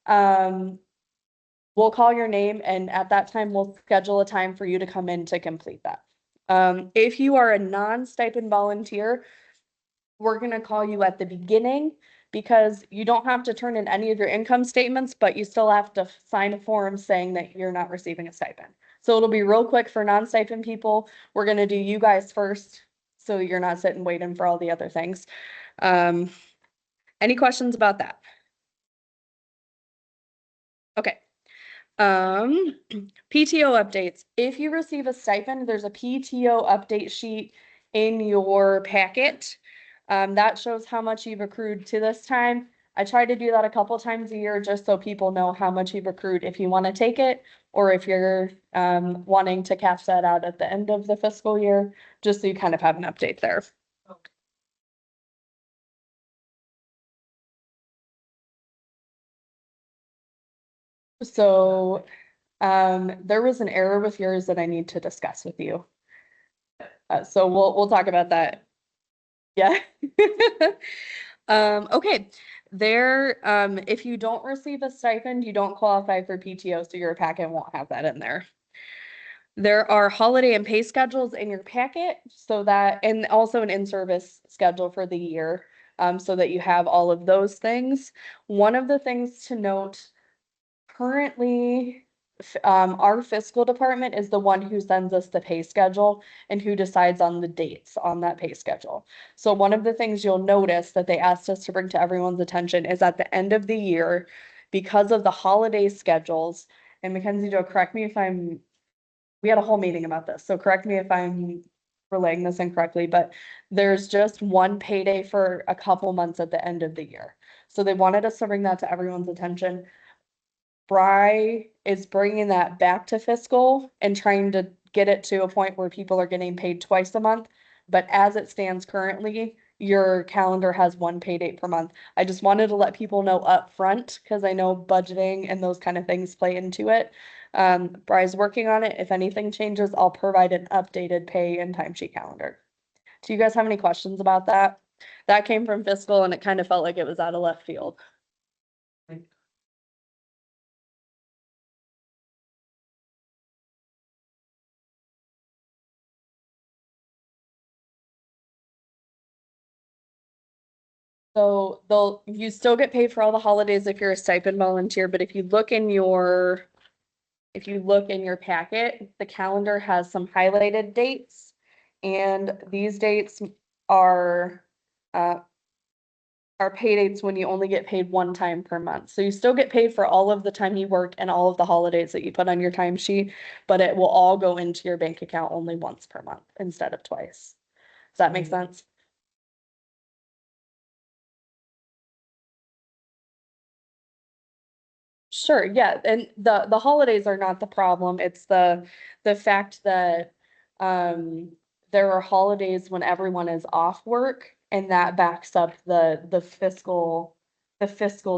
we'll call your name and at that time we'll schedule a time for you to come in to complete that. If you are a non-stipend volunteer, we're gonna call you at the beginning because you don't have to turn in any of your income statements, but you still have to sign a form saying that you're not receiving a stipend. So it'll be real quick for non-stipend people. We're gonna do you guys first, so you're not sitting waiting for all the other things. Any questions about that? Okay. PTO updates. If you receive a stipend, there's a PTO update sheet in your packet. That shows how much you've accrued to this time. I try to do that a couple times a year just so people know how much you've accrued if you want to take it or if you're wanting to cash that out at the end of the fiscal year, just so you kind of have an update there. So there was an error with yours that I need to discuss with you. So we'll talk about that. Yeah. Okay. There, if you don't receive a stipend, you don't qualify for PTO, so your packet won't have that in there. There are holiday and pay schedules in your packet, so that, and also an in-service schedule for the year, so that you have all of those things. One of the things to note, currently, our fiscal department is the one who sends us the pay schedule and who decides on the dates on that pay schedule. So one of the things you'll notice that they asked us to bring to everyone's attention is at the end of the year, because of the holiday schedules, and Mackenzie Joe, correct me if we had a whole meeting about this, so correct me if I'm relaying this incorrectly, but there's just one payday for a couple months at the end of the year. So they wanted us to bring that to everyone's attention. Bry is bringing that back to fiscal and trying to get it to a point where people are getting paid twice a month. But as it stands currently, your calendar has one pay date per month. I just wanted to let people know up front because I know budgeting and those kind of things play into it. Bry's working on it. If anything changes, I'll provide an updated pay and timesheet calendar. Do you guys have any questions about that? That came from fiscal and it kind of felt like it was out of left field. So you still get paid for all the holidays if you're a stipend volunteer, but if you look in your packet, the calendar has some highlighted dates. And these dates are pay dates when you only get paid one time per month. So you still get paid for all of the time you worked and all of the holidays that you put on your timesheet, but it will all go into your bank account only once per month instead of twice. Does that make sense? Sure, yeah, and the holidays are not the problem. It's the fact that there are holidays when everyone is off work and that backs up the fiscal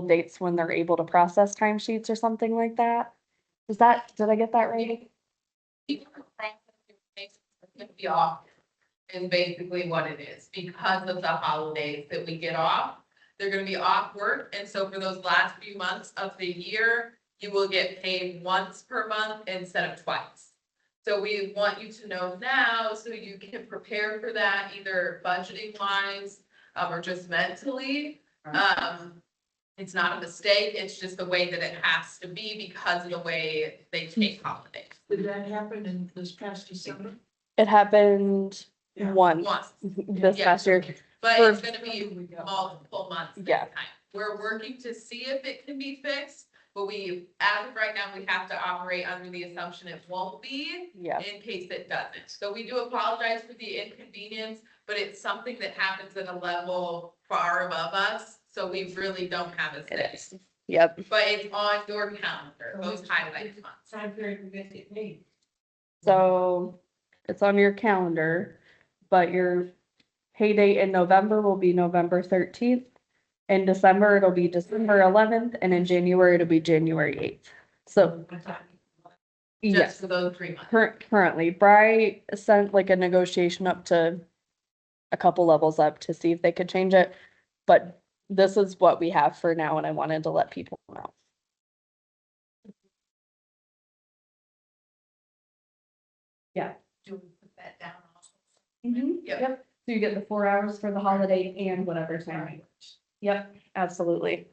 dates when they're able to process timesheets or something like that. did I get that right? People complain that it's gonna be off, is basically what it is, because of the holidays that we get off. They're gonna be off work, and so for those last few months of the year, you will get paid once per month instead of twice. So we want you to know now, so you can prepare for that, either budgeting wise, or just mentally. It's not a mistake, it's just the way that it has to be because of the way they take holidays. Did that happen in this past December? It happened Yeah. once Once, this Yeah. past year. but For- it's gonna be multiple months this Yeah. time. We're working to see if it can be fixed, but as of right now, we have to operate under the assumption it won't be. Yeah. In case it doesn't. So we do apologize for the inconvenience, but it's something that happens at a level far above us, so we really don't have a It say. is. Yep. But it's on your calendar, those highlighted months. Time period we get it paid. So it's on your calendar, but your pay date in November will be November 13th. In December, it'll be December 11th, and in January, it'll be January 8th. So, Just yes, for those 3 months. currently, Bri sent like a negotiation up to a couple levels up to see if they could change it. But this is what we have for now, and I wanted to let people know. Yeah. Do we put that down also? Yep. So you get the 4 hours for the holiday and whatever time. Yep, absolutely.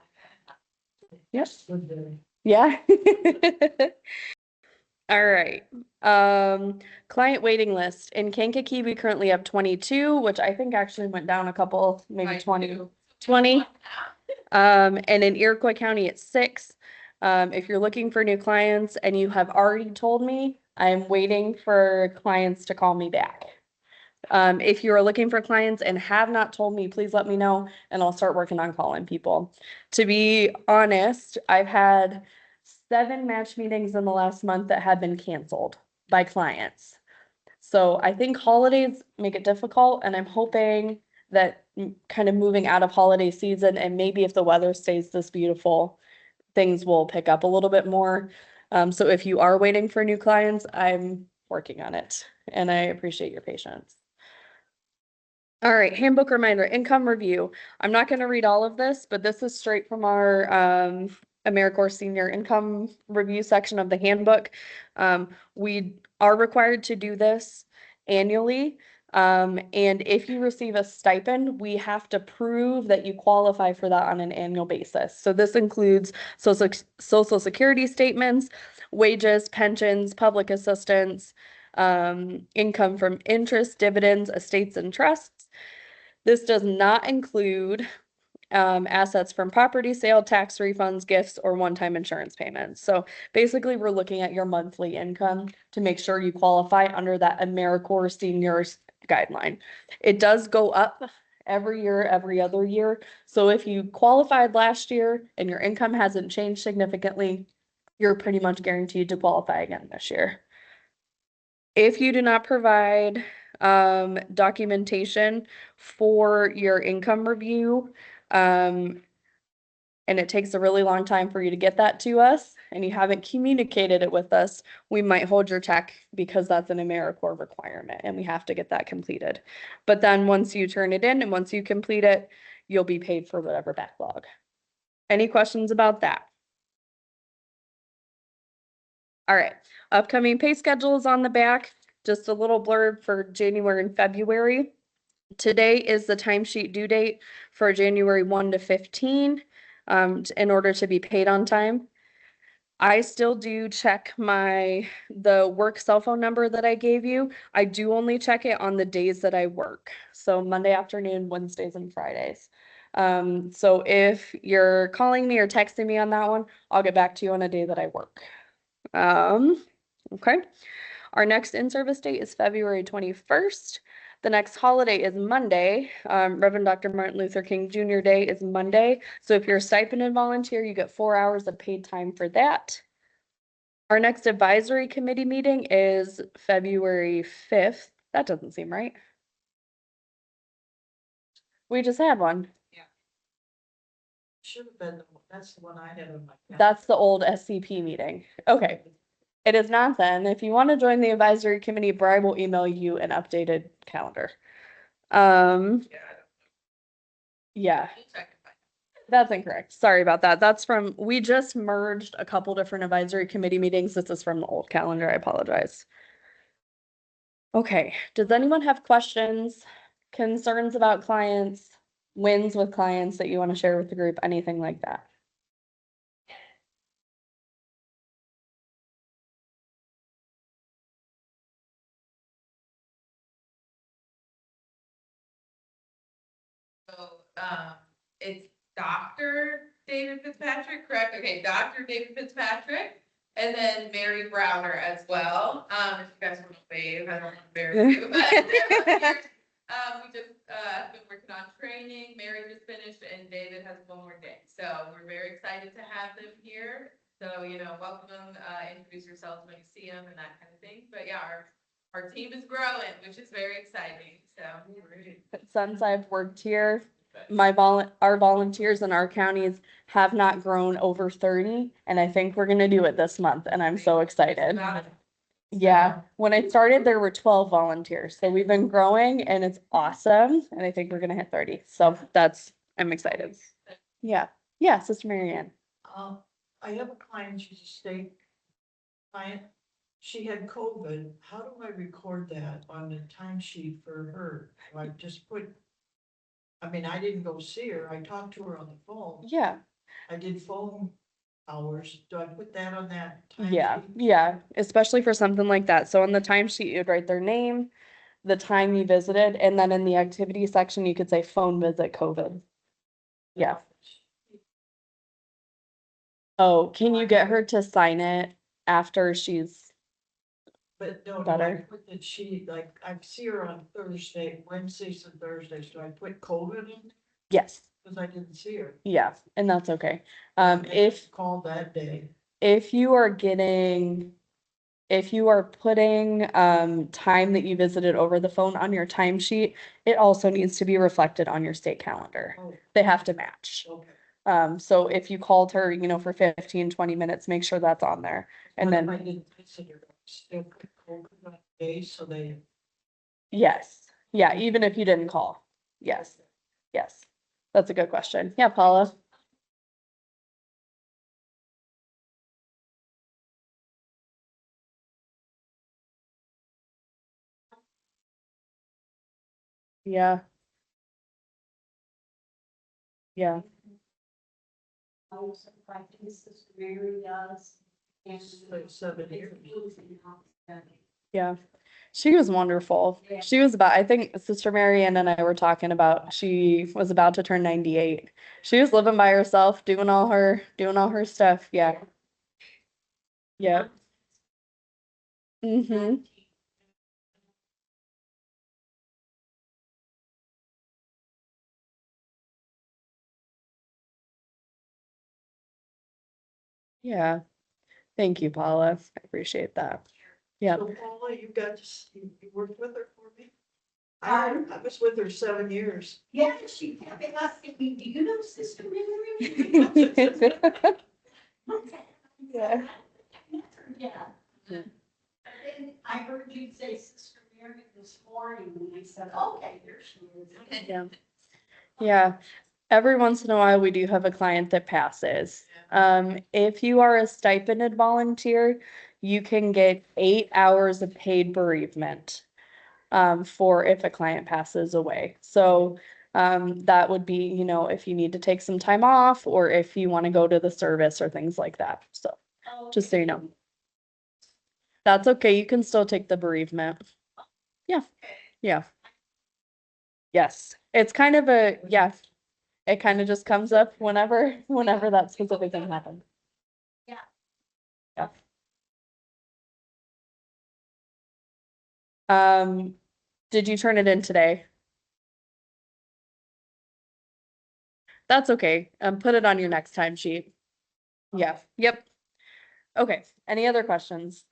Yes. Yeah. All right. Client waiting list. In Kankakee, we currently have 22, which I think actually went down a couple, maybe I 20. do. 20. And in Iroquois County, it's 6. If you're looking for new clients and you have already told me, I'm waiting for clients to call me back. If you are looking for clients and have not told me, please let me know and I'll start working on calling people. To be honest, I've had 7 match meetings in the last month that have been canceled by clients. So I think holidays make it difficult, and I'm hoping that kind of moving out of holiday season and maybe if the weather stays this beautiful, things will pick up a little bit more. So if you are waiting for new clients, I'm working on it and I appreciate your patience. All right, handbook reminder, income review. I'm not going to read all of this, but this is straight from our AmeriCorps Senior Income Review section of the handbook. We are required to do this annually. And if you receive a stipend, we have to prove that you qualify for that on an annual basis. So this includes social security statements, wages, pensions, public assistance, income from interest, dividends, estates, and trusts. This does not include assets from property sale, tax refunds, gifts, or one-time insurance payments. So basically, we're looking at your monthly income to make sure you qualify under that AmeriCorps Seniors guideline. It does go up every year, every other year. So if you qualified last year and your income hasn't changed significantly, you're pretty much guaranteed to qualify again this year. If you do not provide documentation for your income review, and it takes a really long time for you to get that to us, and you haven't communicated it with us, we might hold your check because that's an AmeriCorps requirement and we have to get that completed. But then once you turn it in and once you complete it, you'll be paid for whatever backlog. Any questions about that? All right, upcoming pay schedule is on the back. Just a little blurb for January and February. Today is the timesheet due date for January 1 to 15, in order to be paid on time. I still do check the work cell phone number that I gave you. I do only check it on the days that I work. So Monday afternoon, Wednesdays, and Fridays. So if you're calling me or texting me on that one, I'll get back to you on a day that I work. Okay. Our next in-service date is February 21st. The next holiday is Monday. Reverend Dr. Martin Luther King Jr. Day is Monday. So if you're a stipended volunteer, you get 4 hours of paid time for that. Our next advisory committee meeting is February 5th. That doesn't seem right. We just had one. Should have been, that's the one I had on my. That's the old SCP meeting. Okay. It is not then. If you want to join the advisory committee, Bri will email you an updated calendar. Yeah, We'll check it back. that's incorrect. Sorry about that. That's from, we just merged a couple different advisory committee meetings. This is from the old calendar. I apologize. Okay, does anyone have questions, concerns about clients, wins with clients that you want to share with the group, anything like that? So, it's Dr. David Fitzpatrick, correct? Okay, Dr. David Fitzpatrick, and then Mary Browner as well. If you guys want to wave, I don't want to embarrass you, but we just, been working on training. Mary just finished and David has one more day. So we're very excited to have them here. So, welcome them, introduce yourselves when you see them and that kind of thing. But yeah, our team is growing, which is very exciting, so. Since I've worked here, our volunteers in our counties have not grown over 30, and I think we're gonna do it this month, and I'm so excited. Yeah, when I started, there were 12 volunteers, so we've been growing and it's awesome, and I think we're gonna hit 30, so I'm excited. Yeah, Sister Mary Ann. I have a client, she's a state client. She had COVID. How do I record that on the timesheet for her? Do I just put, I mean, I didn't go see her. I talked to her on the phone. Yeah, I did phone hours. Do I put that on that yeah, timesheet? yeah, especially for something like that. So on the timesheet, you'd write their name, the time you visited, and then in the activity section, you could say phone visit COVID. Yeah. Oh, can you get her to sign it after she's, But no, I better? put that she, like, I see her on Thursday, Wednesdays and Thursdays. Do I put COVID in? Yes, Because I didn't see her. yeah, and that's okay. And If called that day. if you are getting, if you are putting time that you visited over the phone on your timesheet, it also needs to be reflected on your state calendar. Oh, They have to match. okay. So if you called her, for 15, 20 minutes, make sure that's on there. And What if I then, didn't visit her? Still put COVID on the day, so they. yes, yeah, even if you didn't call. Yes, yes. That's a good question. Yeah, Paula. Yeah, yeah, Sister Mary does. And Like 7 years. yeah. She was wonderful. She was about, I think Sister Mary Ann and I were talking about, she was about to turn 98. She was living by herself, doing all her stuff. Yeah. Yeah. Mm-hmm. Yeah. Thank you, Paula. I appreciate that. Yeah. So Paula, you worked with her for me? I was with her 7 years. Yeah, she kept asking me, do you know Sister Mary? Yeah. Yeah. And then I heard you say Sister Mary this morning, and I said, okay, here she is. Yeah. Yeah. Every once in a while, we do have a client that passes. If you are a stipended volunteer, you can get 8 hours of paid bereavement for if a client passes away. So that would be, if you need to take some time off or if you want to go to the service or things like that. So just so you know. That's okay. You can still take the bereavement. Yeah. Yeah. Yes. It's kind of it kind of just comes up whenever that specific thing happens. Yeah. Yeah. Did you turn it in today? That's okay. Put it on your next time sheet. Yeah. Yep. Okay. Any other questions?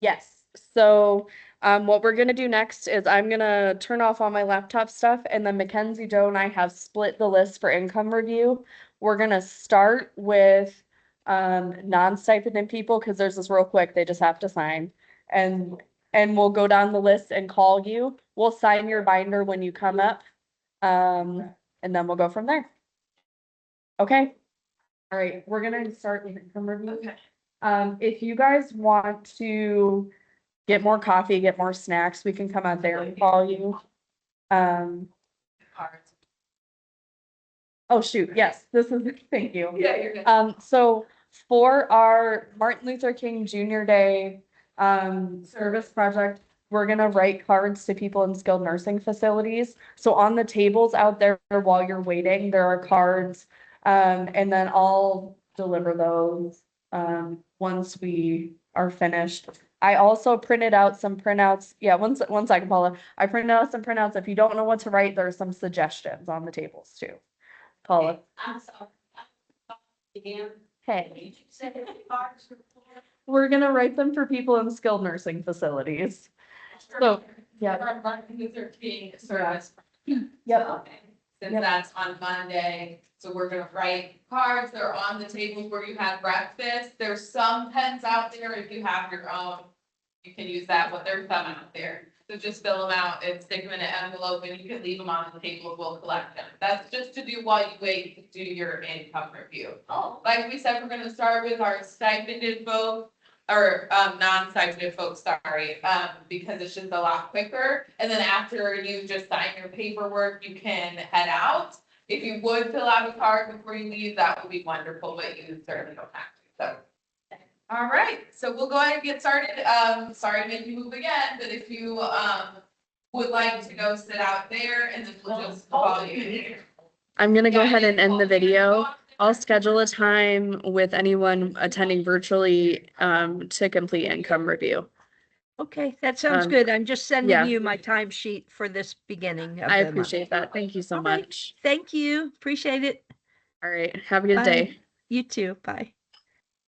Yes. So, what we're gonna do next is I'm gonna turn off all my laptop stuff and then Mackenzie, Joe and I have split the list for income review. we're gonna start with non-stipended people, because there's this real quick, they just have to sign. And we'll go down the list and call you. We'll sign your binder when you come up. And then we'll go from there. Okay? All right, we're gonna start with income review. Okay. If you guys want to get more coffee, get more snacks, we can come out there and call you. Cards. Oh, shoot, yes, this is, thank you. Yeah, you're good. So for our Martin Luther King Jr. Day, service project, we're gonna write cards to people in skilled nursing facilities. So on the tables out there while you're waiting, there are cards. And then I'll deliver those, once we are finished. I also printed out some printouts. Yeah, one second, Paula. I printed out some printouts. If you don't know what to write, there are some suggestions on the tables too. Paula. I'm sorry. Hey. We're gonna write them for people in skilled nursing facilities. So, yeah. For Martin Luther King service. Yep. Since Yep. that's on Monday, so we're gonna write cards, they're on the tables where you had breakfast, there's some pens out there, if you have your own. You can use that, but there's some out there, so just fill them out and stick them in an envelope, and you can leave them on the table, we'll collect them. That's just to do while you wait to do your income review. Oh, Like we said, we're gonna start with our stipended folks, or, non-stipended folks, sorry, because it's just a lot quicker. And then after you just sign your paperwork, you can head out. If you would fill out a card before you leave, that would be wonderful, but you certainly don't have to, so. All right, so we'll go ahead and get started. Sorry to make you move again, but if you, would like to go sit out there, and then we'll just call you in here. I'm gonna go ahead and end the video. I'll schedule a time with anyone attending virtually, to complete income review. Okay, that sounds Um, good. I'm just yeah. sending you my timesheet for this beginning of I the month. appreciate that. Thank you so All right. much. Thank you. Appreciate it. All right, have a good Bye. day. You too. Bye.